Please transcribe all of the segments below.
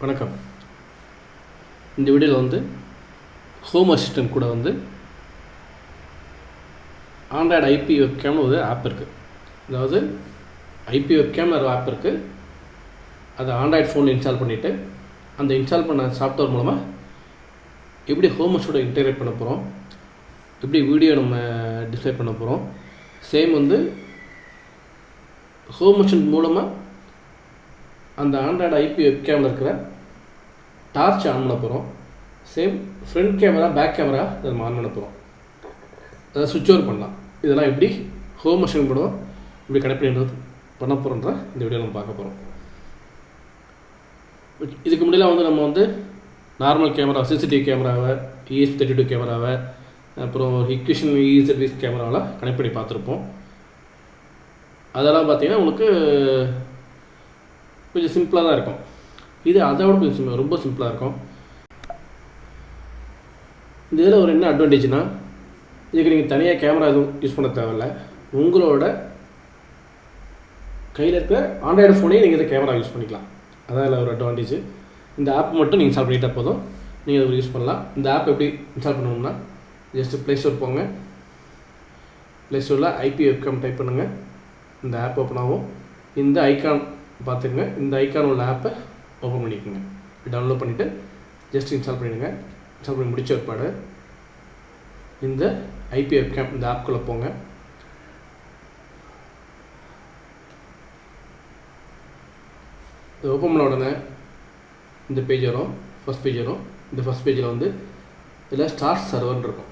வணக்கம். இந்த வீடியோவில் வந்து ஹோம் அசிஸ்டன்ட் கூட வந்து ஆண்ட்ராய்டு ஐபி வெப்கேம்னு ஒரு ஆப் இருக்குது. அதாவது ஐபி வெப்கேம்னு ஒரு ஆப் இருக்குது. அதை ஆண்ட்ராய்டு ஃபோனில் இன்ஸ்டால் பண்ணிவிட்டு அந்த இன்ஸ்டால் பண்ண சாஃப்ட்வேர் மூலமாக எப்படி ஹோம் அசிஸ்டோட இன்டெகிரேட் பண்ண போகிறோம், எப்படி வீடியோ நம்ம டிஸ்ப்ளே பண்ண போகிறோம், சேம் வந்து ஹோம் அசிஸ்டன்ட் மூலமாக அந்த ஆண்ட்ராய்டு ஐபி வெப்கேமில் இருக்கிற டார்ச் ஆன் பண்ண போகிறோம். Same front camera, back camera இதை நம்ம ஆன் பண்ண போகிறோம். அதாவது சுவிட்ச் ஓவர் பண்ணலாம். இதெல்லாம் எப்படி ஹோம் அசிஸ்டன்ட் பண்ணுவோம், இப்படி கனெக்ட் பண்ண போகிறோன்ற இந்த வீடியோ நம்ம பார்க்க போகிறோம். இதுக்கு முன்னாடி வந்து நம்ம வந்து நார்மல் கேமரா, சிசிடிவி கேமராவை, ES32 கேமராவை, அப்புறம் ஹிக்விஷன் EZ கேமராவெலாம் கனெக்ட் பண்ணி பார்த்துருப்போம். அதெல்லாம் பார்த்திங்கன்னா உங்களுக்கு கொஞ்சம் சிம்பிளாக தான் இருக்கும். இது அதை விட கொஞ்சம் ரொம்ப சிம்பிளாக இருக்கும். இந்த இதில் ஒரு என்ன அட்வான்டேஜ்னால், இதுக்கு நீங்கள் தனியாக கேமரா எதுவும் யூஸ் பண்ண தேவையில்ல. உங்களோட கையில் இருக்கிற ஆண்ட்ராய்டு ஃபோனையும் நீங்கள் இதை கேமரா யூஸ் பண்ணிக்கலாம். அதான் இதில் ஒரு அட்வான்டேஜ். இந்த ஆப் மட்டும் நீங்கள் இன்ஸ்டால் பண்ணிட்டால் போதும், நீங்கள் அதை யூஸ் பண்ணலாம். இந்த ஆப் எப்படி இன்ஸ்டால் பண்ணணும்னா, ஜஸ்ட்டு ப்ளே ஸ்டோர் போங்க. ப்ளே ஸ்டோரில் ஐபி வெப்கேம் டைப் பண்ணுங்கள். இந்த ஆப் ஓப்பன் ஆகும். இந்த ஐக்கான் பார்த்துக்குங்க. இந்த ஐக்கான் உள்ள ஆப்பை ஓப்பன் பண்ணிக்கோங்க. டவுன்லோட் பண்ணிவிட்டு ஜஸ்ட் இன்ஸ்டால் பண்ணிவிடுங்க. இன்ஸ்டால் பண்ணி முடிச்ச ஏற்பாடு இந்த ஐபி வெப்கேம் இந்த ஆப்குள்ளே போங்க. இது ஓப்பன் பண்ண உடனே இந்த பேஜ் வரும், ஃபஸ்ட் பேஜ் வரும். இந்த ஃபஸ்ட் பேஜில் வந்து இதில் ஸ்டார்ட் சர்வர்னு இருக்கும்.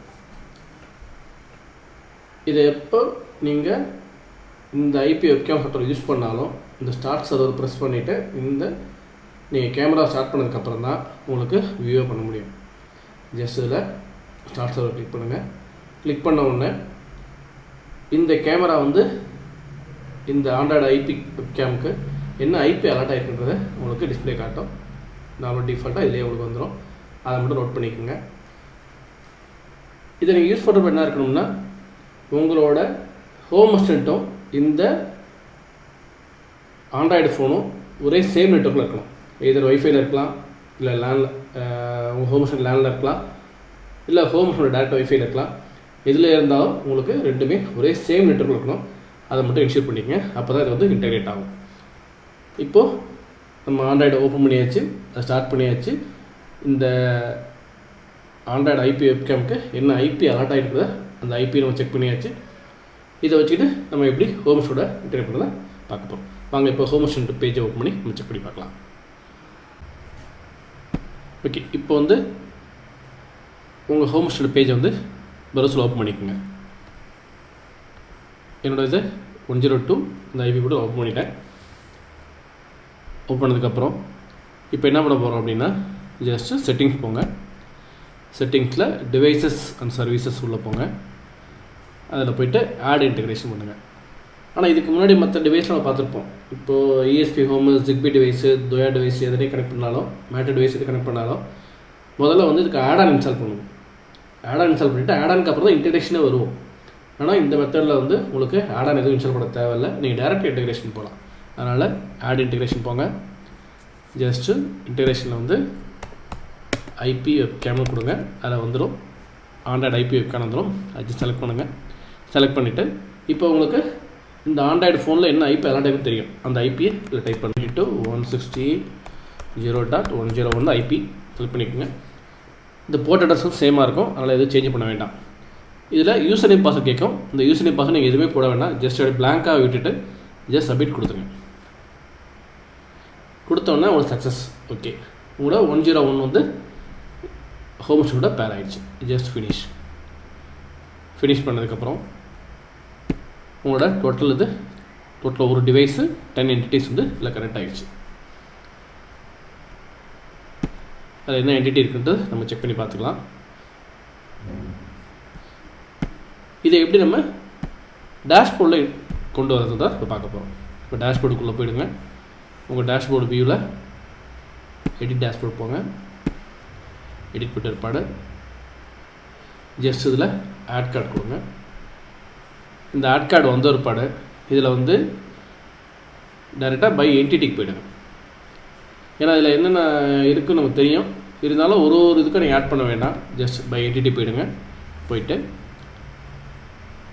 இதை எப்போ நீங்கள் இந்த ஐபி வெப்கேம் சாஃப்ட்வேர் யூஸ் பண்ணாலும் இந்த ஸ்டார்ட் சர்வர் ப்ரெஸ் பண்ணிவிட்டு இந்த நீங்கள் கேமரா ஸ்டார்ட் பண்ணதுக்கப்புறம் தான் உங்களுக்கு வியூ பண்ண முடியும். ஜஸ்ட் இதில் ஸ்டார்ட் சர்வர் கிளிக் பண்ணுங்கள். கிளிக் பண்ண உடனே இந்த கேமரா வந்து இந்த ஆண்ட்ராய்டு ஐபி வெப்கேமுக்கு என்ன ஐபி அலர்ட் ஆகிருக்குன்றதை உங்களுக்கு டிஸ்பிளே காட்டும். நார்மல் டிஃபால்ட்டாக இதிலே உங்களுக்கு வந்துடும். அதை மட்டும் நோட் பண்ணிக்கோங்க. இதை நீங்கள் யூஸ் பண்ணுறப்ப என்ன இருக்கணும்னா, உங்களோட ஹோம் அசிஸ்டண்ட்டும் இந்த ஆண்ட்ராய்டு ஃபோனும் ஒரே சேம் நெட்வொர்க்கில் இருக்கணும். எதர் ஒய்ஃபைல இருக்கலாம், இல்லை லேண்டில் உங்கள் ஹோம் அசிஸ்டன்ட் லேண்டில் இருக்கலாம், இல்லை ஹோம் அசிஸ்டன்ட் டேரக்ட் ஒய்ஃபைல இருக்கலாம். எதில் இருந்தாலும் உங்களுக்கு ரெண்டுமே ஒரே சேம் நெட்வொர்க்கில் இருக்கணும். அதை மட்டும் இன்ஷூர் பண்ணிக்கங்க. அப்போ தான் இது வந்து இன்டெகிரேட் ஆகும். இப்போது நம்ம ஆண்ட்ராய்டை ஓப்பன் பண்ணியாச்சு, அதை ஸ்டார்ட் பண்ணியாச்சு. இந்த ஆண்ட்ராய்டு ஐபி வெப்கேமுக்கு என்ன ஐபி அலர்ட் ஆகிருக்குதோ அந்த ஐபி நம்ம செக் பண்ணியாச்சு. இதை வச்சுக்கிட்டு நம்ம எப்படி ஹோம் அசிஸ்டோட இன்டெகிரேட் பண்ணதை பார்க்க போகிறோம். வாங்க இப்போ ஹோம் அசிஸ்டன்ட் பேஜை ஓப்பன் பண்ணி நம்ம செக் பண்ணி பார்க்கலாம். ஓகே, இப்போ வந்து உங்கள் ஹோம் அசிஸ்டன்ட் பேஜை வந்து ப்ரௌசரில் ஓப்பன் பண்ணிக்கோங்க. என்னோட இது 102 இந்த ஐபி கூட ஓப்பன் பண்ணிட்டேன். ஓப்பன் பண்ணதுக்கப்புறம் இப்போ என்ன பண்ண போகிறோம் அப்படின்னா, ஜஸ்ட்டு செட்டிங்ஸ் போங்க. செட்டிங்ஸில் டிவைசஸ் அண்ட் சர்வீசஸ் உள்ளே போங்க. அதில் போய்ட்டு ஆட் இன்டெகிரேஷன் பண்ணுங்கள். ஆனால் இதுக்கு முன்னாடி மற்ற டிவைஸில் நம்ம பார்த்துருப்போம். இப்போது ESP home, Zigbee device, Tuya device எதனே கனெக்ட் பண்ணாலும், மேட்டர் டிவைஸ் எது கனெக்ட் பண்ணாலும் முதல்ல வந்து இதுக்கு ஆட் ஆன் இன்ஸ்டால் பண்ணுவோம். ஆட் ஆன் இன்ஸ்டால் பண்ணிவிட்டு ஆட் ஆனுக்கு அப்புறம் தான் இன்டெகிரேஷனே வருவோம். ஆனால் இந்த மெத்தடில் வந்து உங்களுக்கு ஆட் ஆன் எதுவும் இன்ஸ்டால் பண்ண தேவையில்லை. நீங்கள் டேரெக்ட் இன்டெகிரேஷன் போகலாம். அதனால் ஆட் இன்டெகிரேஷன் போங்க. ஜஸ்ட்டு இன்டெகிரேஷனில் வந்து ஐபி வெப்கேம்னு கொடுங்க. அதில் வந்துடும் ஆண்ட்ராய்டு ஐபி வெப்கேம் வந்துடும். அது செலக்ட் பண்ணுங்கள். செலக்ட் பண்ணிவிட்டு இப்போ உங்களுக்கு இந்த ஆண்ட்ராய்டு ஃபோனில் என்ன ஐபி அலர்ட் ஆகுன்னு தெரியும். அந்த ஐபியை இதில் டைப் பண்ணிவிட்டு 168.0.101 ஐபி செலக்ட் பண்ணிக்கோங்க. இந்த போர்ட் அட்ரஸும் சேமாக இருக்கும். அதனால் எதுவும் சேஞ்ச் பண்ண வேண்டாம். இதில் யூசர் நேம் பாஸ்வேர்ட் கேட்கும். இந்த யூசர் நேம் பாஸ்வேர்ட் நீங்கள் எதுவுமே போட வேண்டாம். ஜஸ்ட் அப்படி பிளாங்காக விட்டுட்டு ஜஸ்ட் சப்மிட் கொடுத்துருங்க. கொடுத்தோன்னே உங்களுக்கு சக்ஸஸ். ஓகே, உங்களோட 101 வந்து ஹோம் அசிஸ்டன்ட்டோட பேர் ஆகிடுச்சு. ஜஸ்ட் ஃபினிஷ் பண்ணதுக்கப்புறம் உங்களோட டோட்டல் ஒரு டிவைஸு 10 என்டிட்டிஸ் வந்து இதில் கனெக்ட் ஆகிடுச்சு. அதில் என்ன என்டிட்டி இருக்குன்றது நம்ம செக் பண்ணி பார்த்துக்கலாம். இதை எப்படி நம்ம டேஷ்போர்டில் கொண்டு வரது தான் இப்போ பார்க்க போகிறோம். இப்போ டேஷ்போர்டுக்குள்ளே போயிடுங்க. உங்கள் டேஷ்போர்டு வியூவில் எடிட் டேஷ்போர்டு போங்க. எடிட் பண்ண ஏற்பாடு ஜஸ்ட் இதில் ஆட் கார்டு கொடுங்க. இந்த ஆட் கார்டு வந்த ஏற்பாடு இதில் வந்து டைரெக்டாக பை என்டிட்டிக்கு போயிடுங்க. ஏன்னா இதில் என்னென்ன இருக்குதுன்னு நமக்கு தெரியும். இருந்தாலும் ஒரு இதுக்கும் நீங்கள் ஆட் பண்ண வேண்டாம். ஜஸ்ட் பை என்டிட்டி போயிடுங்க. போயிட்டு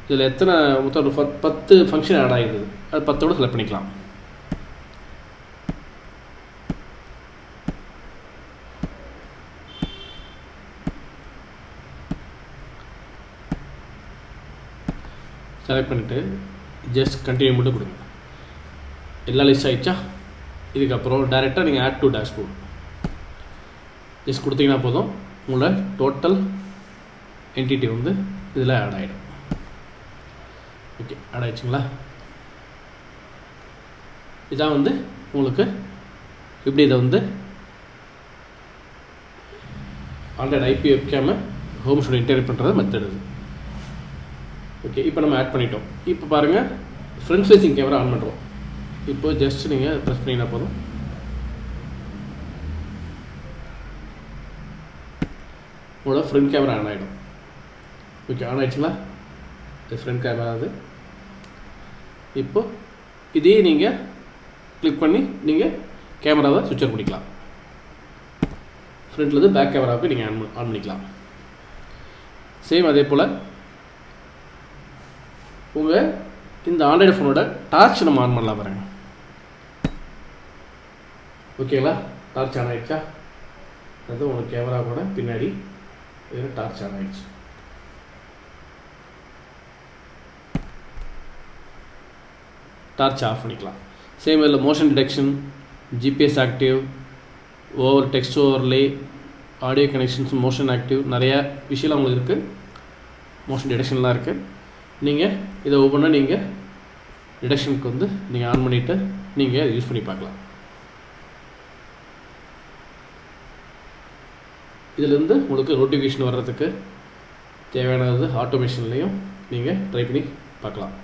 இதில் எத்தனை மொத்தம் 10 ஃபங்க்ஷன் ஆட் ஆகிடுது. அது 10ஓடு செலக்ட் பண்ணிக்கலாம். செலக்ட் பண்ணிவிட்டு ஜஸ்ட் கண்டினியூ மட்டும் கொடுங்க. எல்லாம் லிஸ்ட் ஆகிடுச்சா? இதுக்கப்புறம் டைரெக்டாக நீங்கள் ஆட் டு டேஷ்போர்ட் ஜஸ்ட் கொடுத்தீங்கன்னா போதும். உங்களோட டோட்டல் என்டிட்டி வந்து இதில் ஆட் ஆகிடும். ஓகே, ஆட் ஆகிடுச்சிங்களா? இதான் வந்து உங்களுக்கு இப்படி இதை வந்து ஆண்ட்ராய்டு ஐபி வெப்கேமை ஹோம் ஸ்டூடியோ இன்டெகிரேட் பண்ணுறது மெத்தட் இது. ஓகே, இப்போ நம்ம ஆட் பண்ணிட்டோம். இப்போ பாருங்கள், ஃப்ரண்ட் ஃபேஸிங் கேமரா ஆன் பண்ணுறோம். இப்போ ஜஸ்ட் நீங்கள் ப்ரெஸ் பண்ணிங்கன்னா போதும். உங்களோட ஃப்ரண்ட் கேமரா ஆன் ஆகிடும். ஓகே, ஆன் ஆகிடுச்சுங்களா? இது ஃப்ரண்ட் கேமரா. அது இப்போ இதே நீங்கள் கிளிக் பண்ணி நீங்கள் கேமராவை சுவிட்ச் ஆன் பண்ணிக்கலாம். ஃப்ரண்ட்டில் இருந்து பேக் கேமராவுக்கு நீங்கள் ஆன் பண்ணிக்கலாம். சேம் அதே போல் உங்கள் இந்த ஆண்ட்ராய்டு ஃபோனோட டார்ச் நம்ம ஆன் பண்ணலாம் பாருங்கள். ஓகேங்களா? டார்ச் ஆன் ஆகிடுச்சா? அது உங்களுக்கு கேமரா கூட பின்னாடி டார்ச் ஆன் ஆகிடுச்சு. டார்ச் ஆஃப் பண்ணிக்கலாம். சேம் இதில் motion detection, GPS active, text overlay, audio connections, motion active, நிறையா விஷயம்லாம் உங்களுக்கு இருக்குது. மோஷன் டிடெக்ஷன்லாம் இருக்குது. நீங்கள் இதை ஒவ்வொன்றா நீங்கள் டிடெக்ஷனுக்கு வந்து நீங்கள் ஆன் பண்ணிவிட்டு நீங்கள் யூஸ் பண்ணி பார்க்கலாம். இதிலேருந்து உங்களுக்கு நோட்டிஃபிகேஷன் வர்றதுக்கு தேவையானது ஆட்டோமேஷன்லேயும் நீங்கள் ட்ரை பண்ணி பார்க்கலாம்.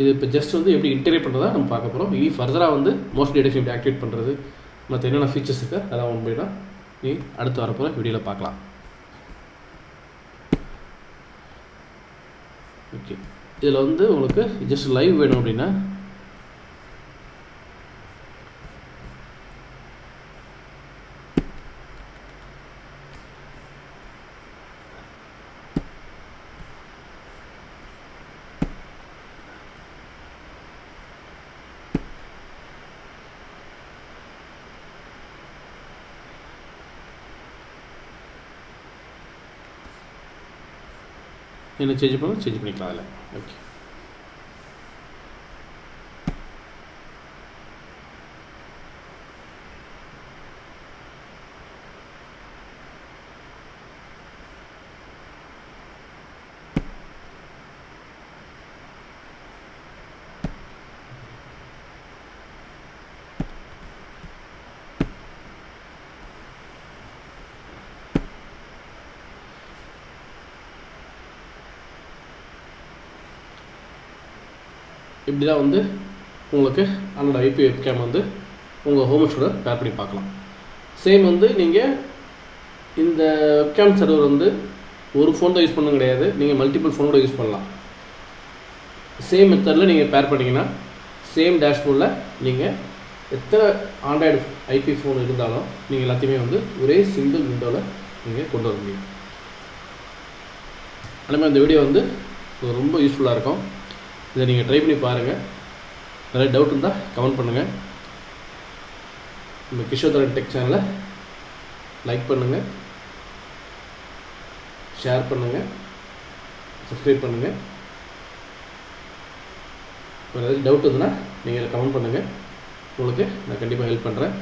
இது இப்போ ஜஸ்ட் வந்து எப்படி இன்டெகிரேட் பண்ணுறதா நம்ம பார்க்க போகிறோம். இனி ஃபர்தராக வந்து மோஷன் டிடெக்ஷன் எப்படி ஆக்டிவேட் பண்ணுறது, மற்ற என்னென்ன ஃபீச்சர்ஸ் இருக்குது அதெல்லாம் உண்மையினா நீ அடுத்து வரப்போகிற வீடியோவில் பார்க்கலாம். ஓகே, இதில் வந்து உங்களுக்கு ஜஸ்ட் லைவ் வேணும் அப்படின்னா என்ன சேஞ்ச் பண்ணிக்கலாம் அதில். ஓகே, இப்படி தான் வந்து உங்களுக்கு அதோட ஐபி வெப்கேம் வந்து உங்கள் ஹோம் ஸ்டூடியோட பேர் பண்ணி பார்க்கலாம். சேம் வந்து நீங்கள் இந்த வெப்கேம் சர்வர் வந்து ஒரு ஃபோன் தான் யூஸ் பண்ண கிடையாது, நீங்கள் மல்டிபிள் ஃபோனோட யூஸ் பண்ணலாம். சேம் மெத்தடில் நீங்கள் பேர் பண்ணிங்கன்னா சேம் டேஷ்போர்டில் நீங்கள் எத்தனை ஆண்ட்ராய்டு ஐபி ஃபோன் இருந்தாலும் நீங்கள் எல்லாத்தையுமே வந்து ஒரே சிங்கிள் விண்டோவில் நீங்கள் கொண்டு வர முடியும். அதேமாதிரி இந்த வீடியோ வந்து ரொம்ப யூஸ்ஃபுல்லாக இருக்கும். இதை நீங்கள் ட்ரை பண்ணி பாருங்கள். நிறைய டவுட் இருந்தால் கமெண்ட் பண்ணுங்கள். நம்ம கிஷோர் டெக் சேனலை லைக் பண்ணுங்கள், ஷேர் பண்ணுங்கள், சப்ஸ்கிரைப் பண்ணுங்கள். வேறு ஏதாவது டவுட் இருந்ததுன்னா நீங்கள் கமெண்ட் பண்ணுங்கள். உங்களுக்கு நான் கண்டிப்பாக ஹெல்ப் பண்ணுறேன்.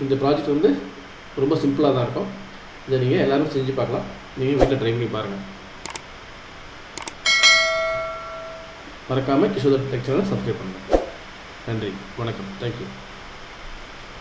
இந்த ப்ராஜெக்ட் வந்து ரொம்ப சிம்பிளாக தான் இருக்கும். இதை நீங்கள் எல்லோரும் செஞ்சு பார்க்கலாம். நீங்கள் வீட்டில் ட்ரை பண்ணி பாருங்கள். மறக்காமல் கிஷோர் டெக் சேனலை சப்ஸ்கிரைப் பண்ணுங்கள். நன்றி, வணக்கம், தேங்க்யூ.